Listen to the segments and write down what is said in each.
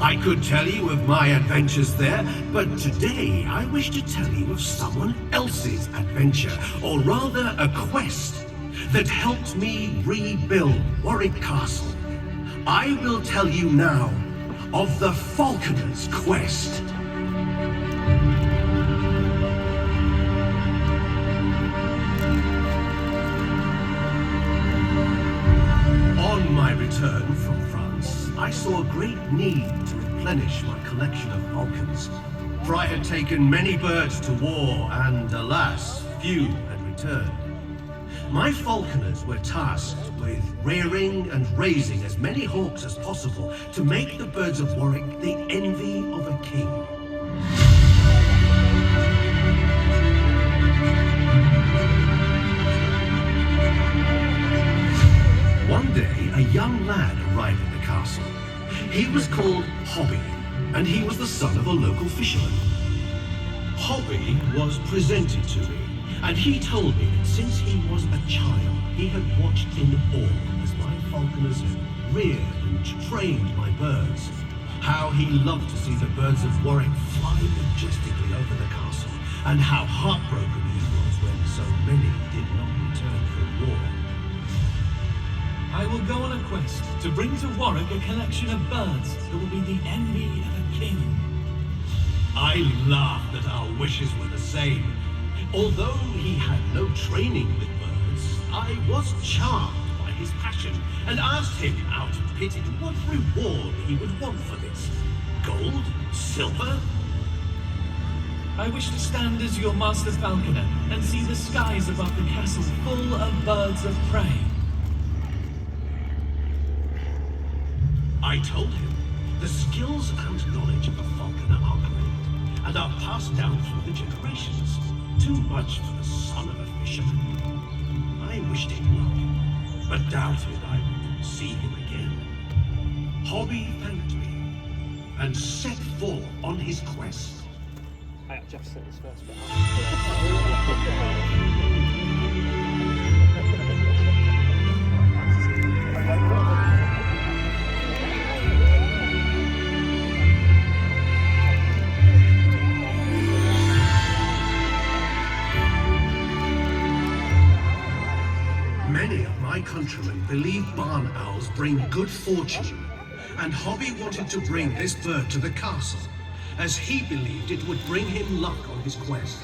I could tell you of my adventures there, but today I wish to tell you of someone else's adventure, or rather a quest, that helped me rebuild Warwick Castle. I will tell you now of the Falconers' quest. On my return from France, I saw a great need to replenish my collection of falcons, for I had taken many birds to war, and alas, few had returned. My falconers were tasked with rearing and raising as many hawks as possible to make the birds of Warwick the envy of a king. One day, a young lad arrived at the castle. He was called Hobby, and he was the son of a local fisherman. Hobby was presented to me, and he told me that since he was a child, he had watched in awe as my falconers had reared and trained my birds. How he loved to see the birds of Warwick fly majestically over the castle, and how heartbroken he was when so many did not return from war. I will go on a quest to bring to Warwick a collection of birds that will be the envy of a king. I laughed that our wishes were the same. Although he had no training with birds, I was charmed by his passion and asked him out of pity what reward he would want for this. Gold? Silver? I wish to stand as your master falconer and see the skies above the castle full of birds of prey. I told him the skills and knowledge of a falconer are great and are passed down through the generations. Too much for the son of a fisherman. I wished him luck, but doubted I would see him again. Hobby thanked me and set forth on his quest. I actually have to set this first bit Many of my countrymen believe barn owls bring good fortune, and Hobby wanted to bring this bird to the castle, as he believed it would bring him luck on his quest.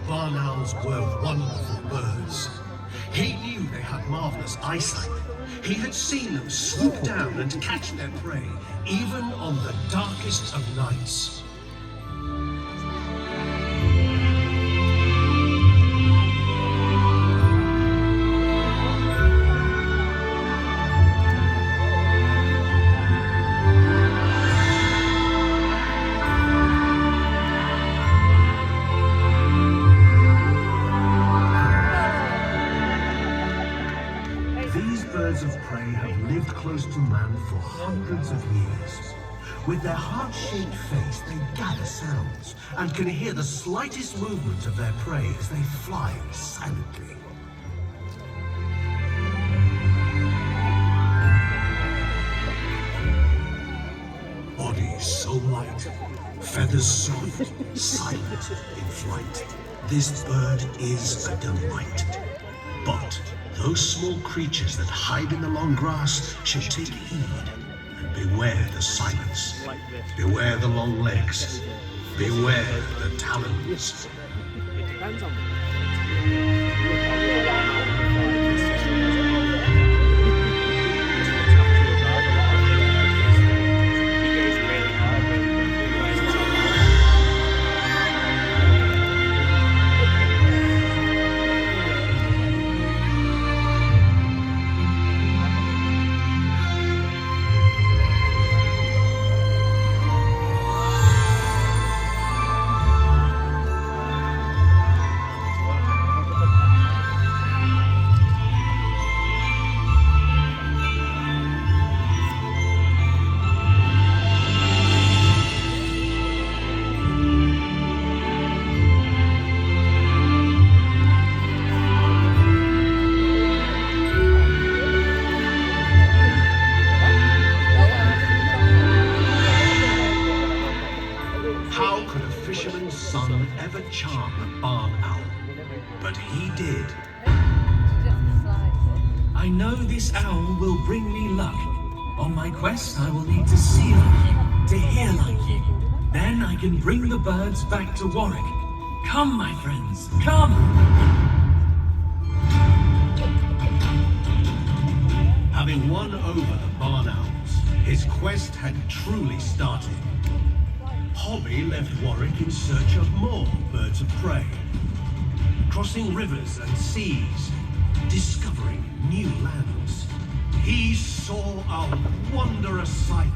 Barn owls were wonderful birds. He knew they had marvelous eyesight. He had seen them swoop down and catch their prey, even on the darkest of nights. Birds of prey have lived close to man for hundreds of years. With their heart-shaped face, they gather sounds and can hear the slightest movement of their prey as they fly silently. Body so light, feathers soft, silent in flight. This bird is a delight. But those small creatures that hide in the long grass should take heed and beware the silence. Beware the long legs. Beware the talons. It depends on would ever charm the barn owl, but he did. I know this owl will bring me luck. On my quest, I will need to see like you, to hear like you. Then I can bring the birds back to Warwick. Come, my friends, come! Having won over the barn owls, his quest had truly started. Hobby left Warwick in search of more birds of prey, crossing rivers and seas, discovering new lands. He saw a wondrous sight.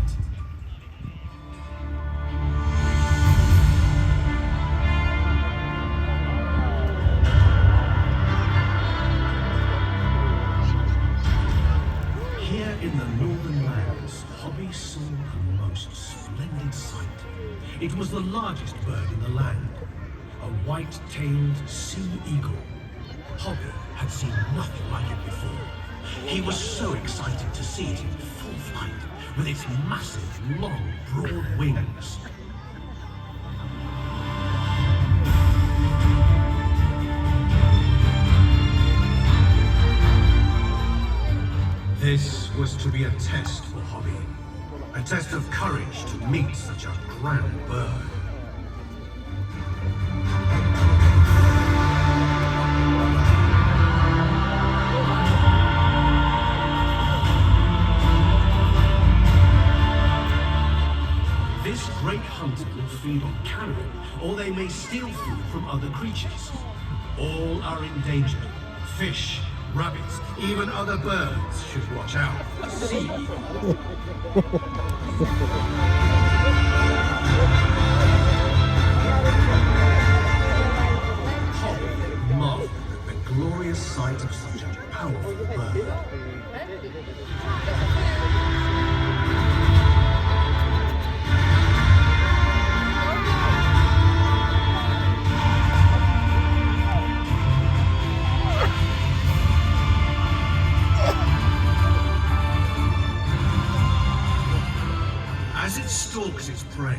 Here in the northern lands, Hobby saw a most splendid sight. It was the largest bird in the land, a white-tailed sea eagle. Hobby had seen nothing like it before. He was so excited to see it in full flight, with its massive, long, broad wings. This was to be a test for Hobby, a test of courage to meet such a grand bird. This great hunter will feed on carrion, or they may steal food from other creatures. All are endangered. Fish, rabbits, even other birds should watch out for the sea eagle. Hobby marveled at the glorious sight of such a powerful bird. As it stalks its prey,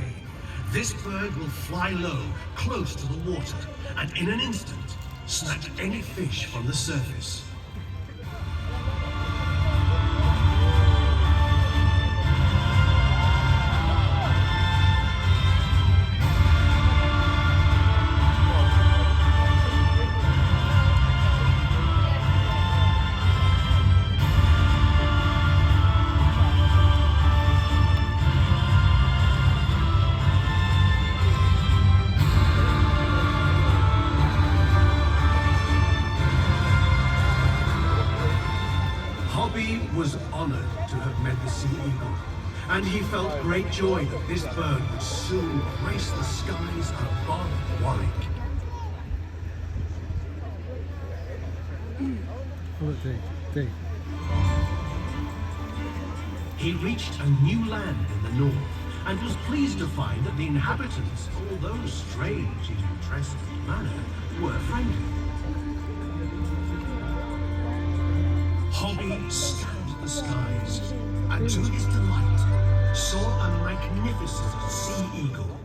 this bird will fly low, close to the water, and in an instant, snatch any fish from the surface. Hobby was honored to have met the sea eagle, and he felt great joy that this bird would soon grace the skies above Warwick. He reached a new land in the north, and was pleased to find that the inhabitants, although strange in dress and manner, were friendly. Hobby scanned the skies, and to his delight, saw a magnificent sea eagle.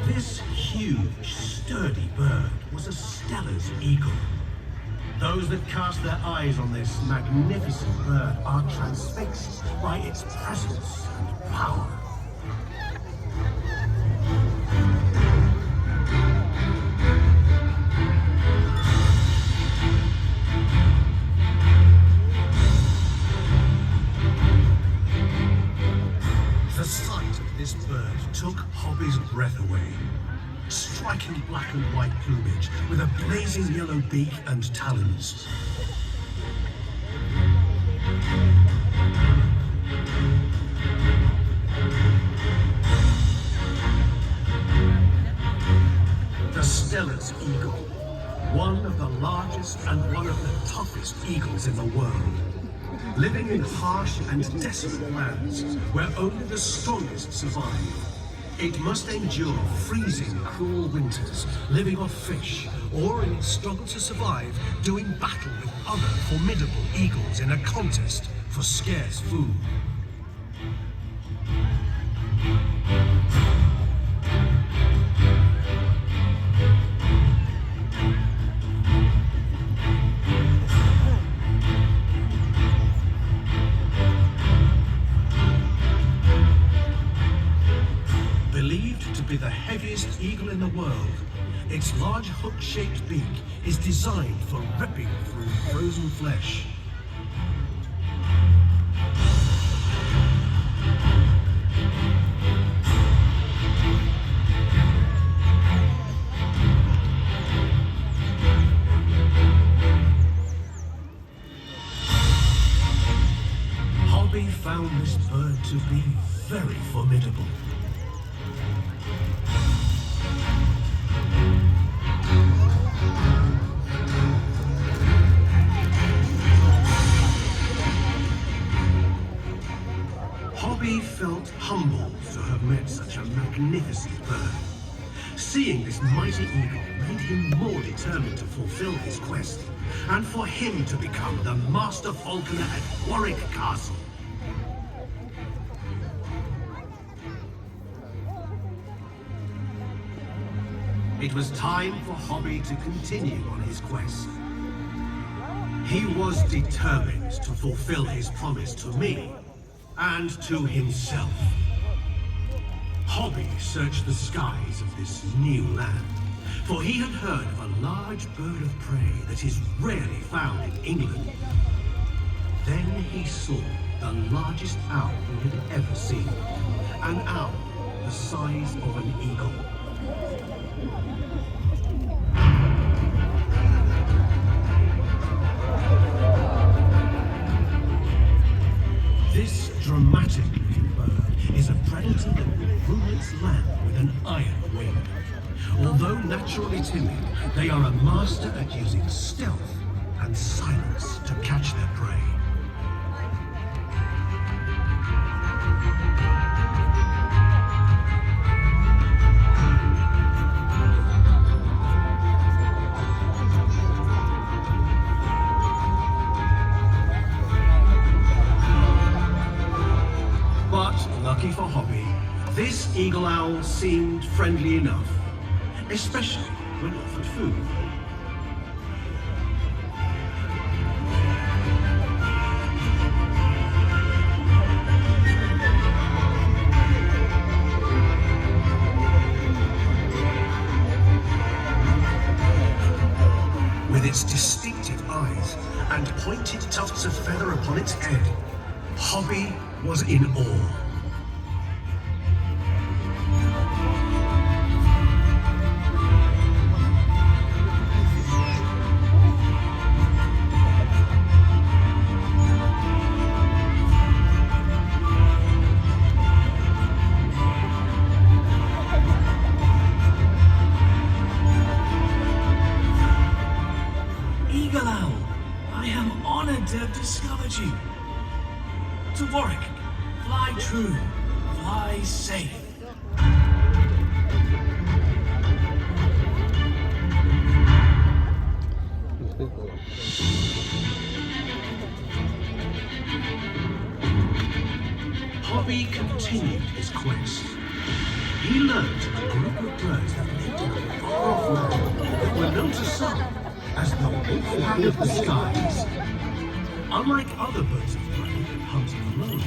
This huge, sturdy bird was a Steller's eagle. Those that cast their eyes on this magnificent bird are transfixed by its presence and power. The sight of this bird took Hobby's breath away. Striking black and white plumage with a blazing yellow beak and talons. The Steller's eagle, one of the largest and one of the toughest eagles in the world. Living in harsh and desolate lands where only the strongest survive. It must endure freezing, cruel winters, living off fish, or in its struggle to survive, doing battle with other formidable eagles in a contest for scarce food. Believed to be the heaviest eagle in the world, its large hook-shaped beak is designed for ripping through frozen flesh. Hobby found this bird to be very formidable. Hobby felt humbled to have met such a magnificent bird. Seeing this mighty eagle made him more determined to fulfill his quest, and for him to become the master falconer at Warwick Castle. It was time for Hobby to continue on his quest. He was determined to fulfill his promise to me and to himself. Hobby searched the skies of this new land, for he had heard of a large bird of prey that is rarely found in England. Then he saw the largest owl he had ever seen, an owl the size of an eagle. This dramatic little bird is a predator that will rule its land with an iron wing. Although naturally timid, they are a master at using stealth and silence to catch their prey. Lucky for Hobby, this eagle owl seemed friendly enough, especially when offered food. With its distinctive eyes and pointed tufts of feather upon its head, Hobby was in awe. Eagle Owl, I am honored to have discovered you. To Warwick, fly true, fly safe. Hobby continued his quest. He learned a group of birds that lived in a far-off land that were known to some as the wolfpack of the skies. Unlike other birds of prey that hunted alone,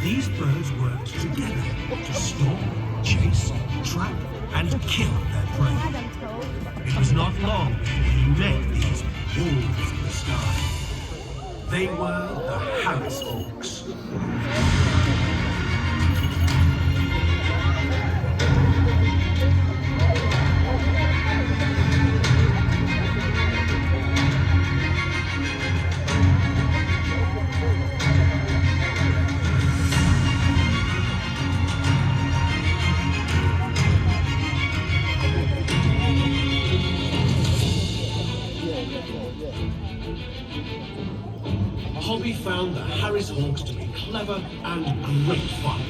these birds worked together to stalk, chase, trap, and kill their prey. It was not long before he met these wolves of the sky. They were the Harris Hawks. Hobby found the Harris Hawks to be clever and great fun.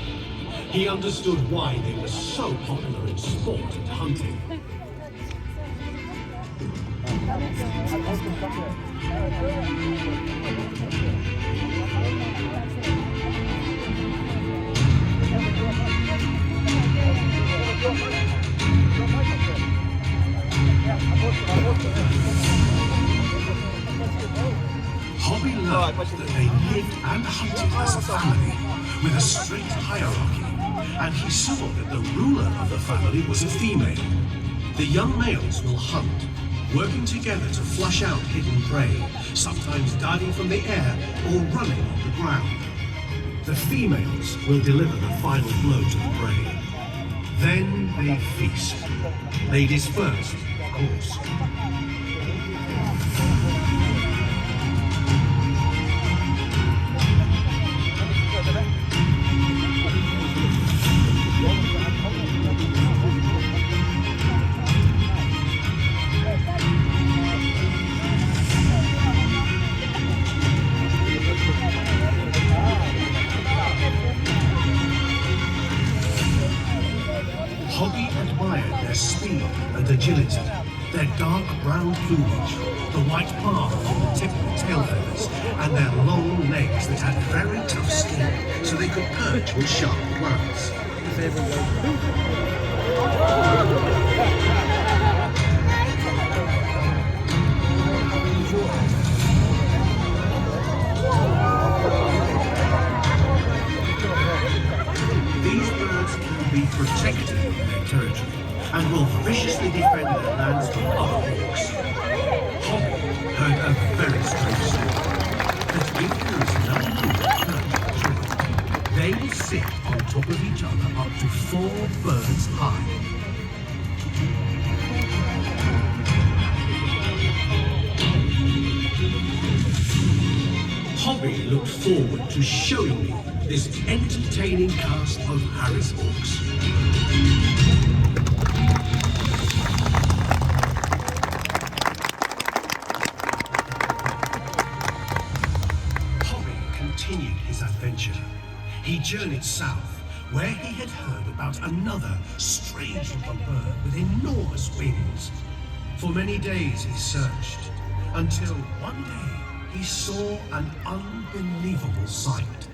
He understood why they were so popular in sport and hunting. Hobby learned that they lived and hunted as a family, with a strict hierarchy, and he saw that the ruler of the family was a female. The young males will hunt, working together to flush out hidden prey, sometimes diving from the air or running on the ground. The females will deliver the final blow to the prey. Then they feast. Ladies first, of course. Hobby admired their speed and agility, their dark brown plumage, the white bar on the tip of the tail feathers, and their long legs that had very tough skin, so they could perch on sharp plants. These birds can be protective of their territory and will viciously defend their lands from other hawks. Hobby heard a very strange story, that if there is enough room perched on a tree, they will sit on top of each other up to 4 birds high. Hobby looked forward to showing me this entertaining cast of Harris hawks. Hobby continued his adventure. He journeyed south, where he had heard about another strange-looking bird with enormous wings. For many days he searched, until one day he saw an unbelievable sight.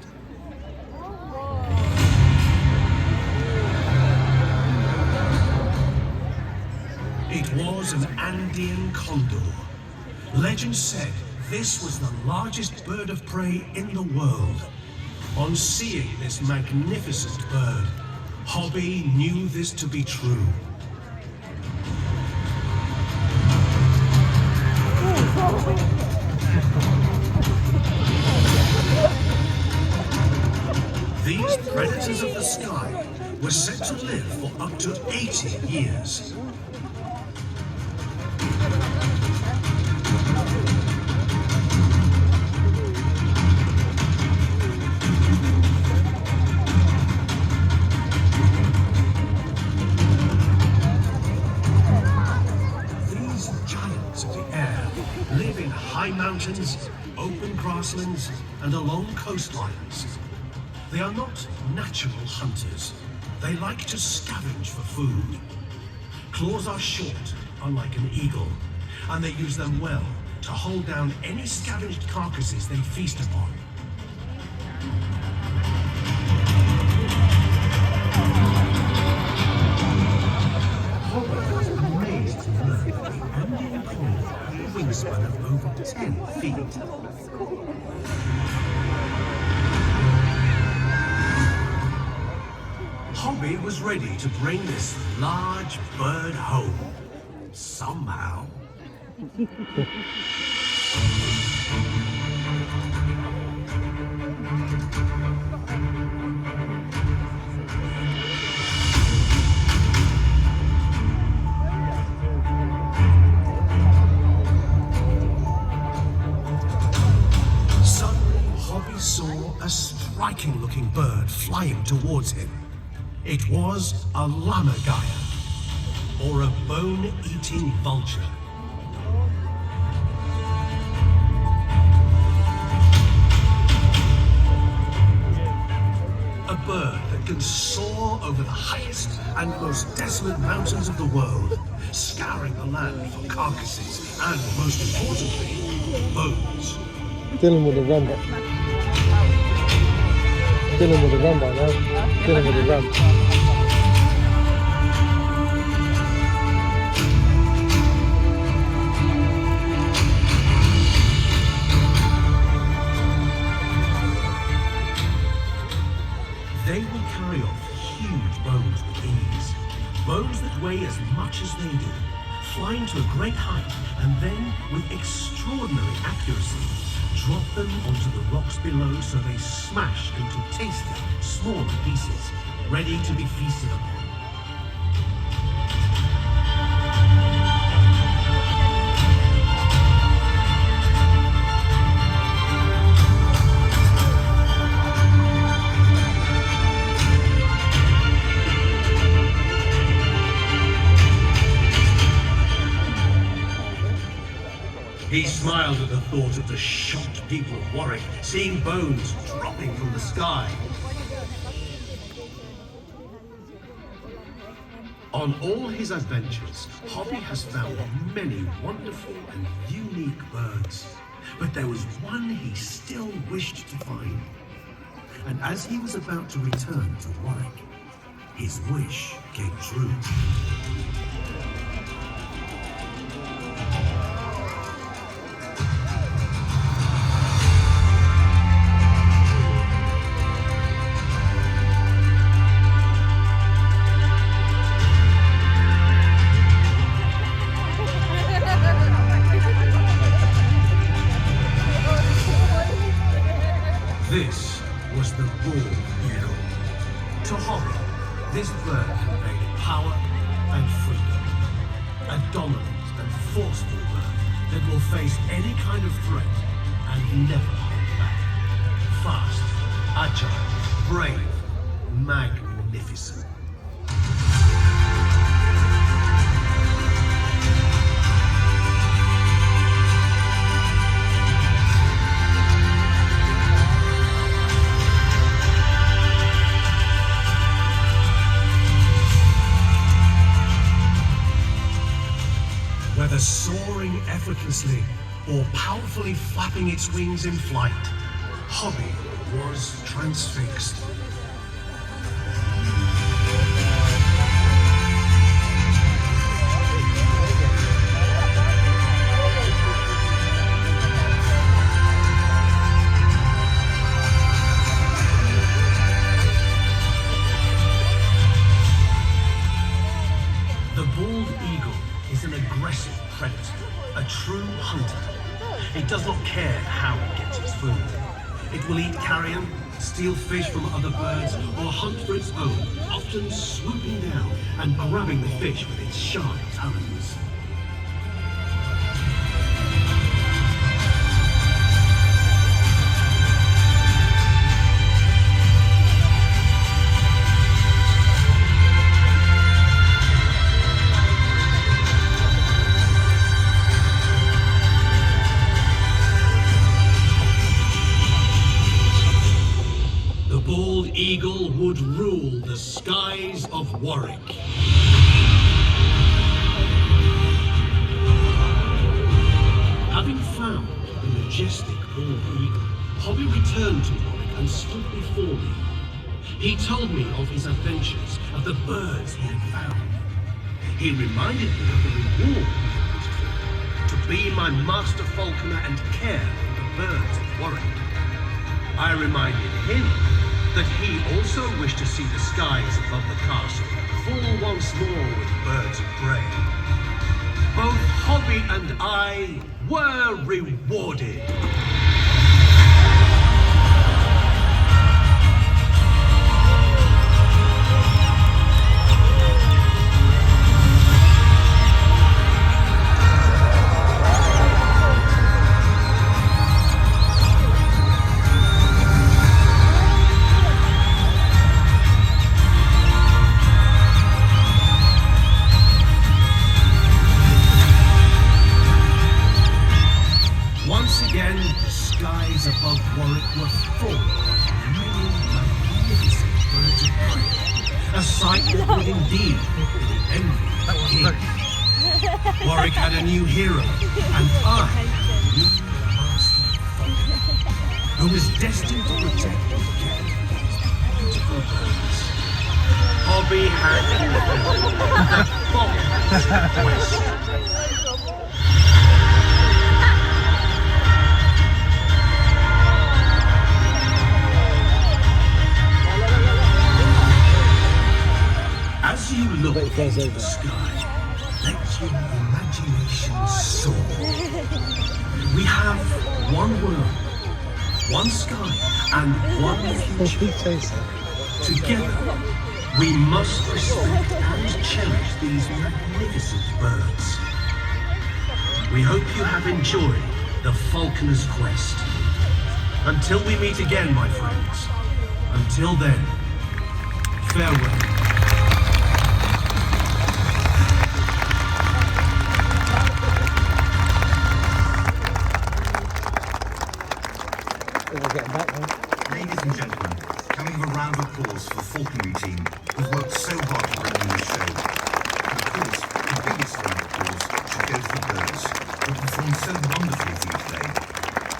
It was an Andean condor. Legend said this was the largest bird of prey in the world. On seeing this magnificent bird, Hobby knew this to be true. These predators of the sky were said to live for up to 80 years. Live in high mountains, open grasslands, and along coastlines. They are not natural hunters. They like to scavenge for food. Claws are short, unlike an eagle, and they use them well to hold down any scavenged carcasses they feast upon. Hobby was amazed to learn that the Andean condor had a wingspan of over 10 feet. Hobby was ready to bring this large bird home. Somehow. Suddenly, Hobby saw a striking-looking bird flying towards him. It was a lammergeier, or a bone-eating vulture. A bird that can soar over the highest and most desolate mountains of the world, scouring the land for carcasses and, most importantly, bones. Dylan with a run. Dylan with a run right now. Dylan with a run. They will carry off huge bones with ease. Bones that weigh as much as they do, flying to a great height, and then, with extraordinary accuracy, drop them onto the rocks below so they smash into tasty, smaller pieces, ready to be feasted upon. He smiled at the thought of the shocked people of Warwick seeing bones dropping from the sky. On all his adventures, Hobby has found many wonderful and unique birds. But there was one he still wished to find. And as he was about to return to Warwick, his wish came true. This was the bald eagle. To Hobby, this bird conveyed power and freedom. A dominant and forceful bird that will face any kind of threat and never hold back. Fast, agile, brave, magnificent. Whether soaring effortlessly or powerfully flapping its wings in flight, Hobby was transfixed. The bald eagle is an aggressive predator, a true hunter. It does not care how it gets its food. It will eat carrion, steal fish from other birds, or hunt for its own, often swooping down and grabbing the fish with its sharp talons. The bald eagle would rule the skies of Warwick. Having found the majestic bald eagle, Hobby returned to Warwick and stood before me. He told me of his adventures, of the birds he had found. He reminded me of the reward he had wished for, to be my master falconer and care for the birds of Warwick. I reminded him that he also wished to see the skies above the castle full once more with birds of prey. Both Hobby and I were rewarded. Once again, Warwick had a new hero, and I had a new master falcon, who was destined to protect and care for these beautiful birds. Hobby had the Falcons quest. As you look into the sky, let your imagination soar. We have one world, one sky, and one future. Together, we must respect and cherish these magnificent birds. We hope you have enjoyed the Falconer's Quest. Until we meet again, my friends. Until then, farewell. Ladies and gentlemen, can we have a round of applause for the falconry team who've worked so hard to bring you this show? And of course, the biggest round of applause should go to the birds who performed so wonderfully for you today.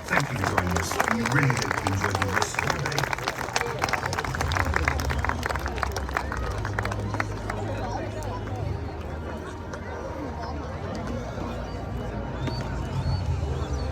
Thank you for joining us, and we really hope you enjoyed the rest of the day.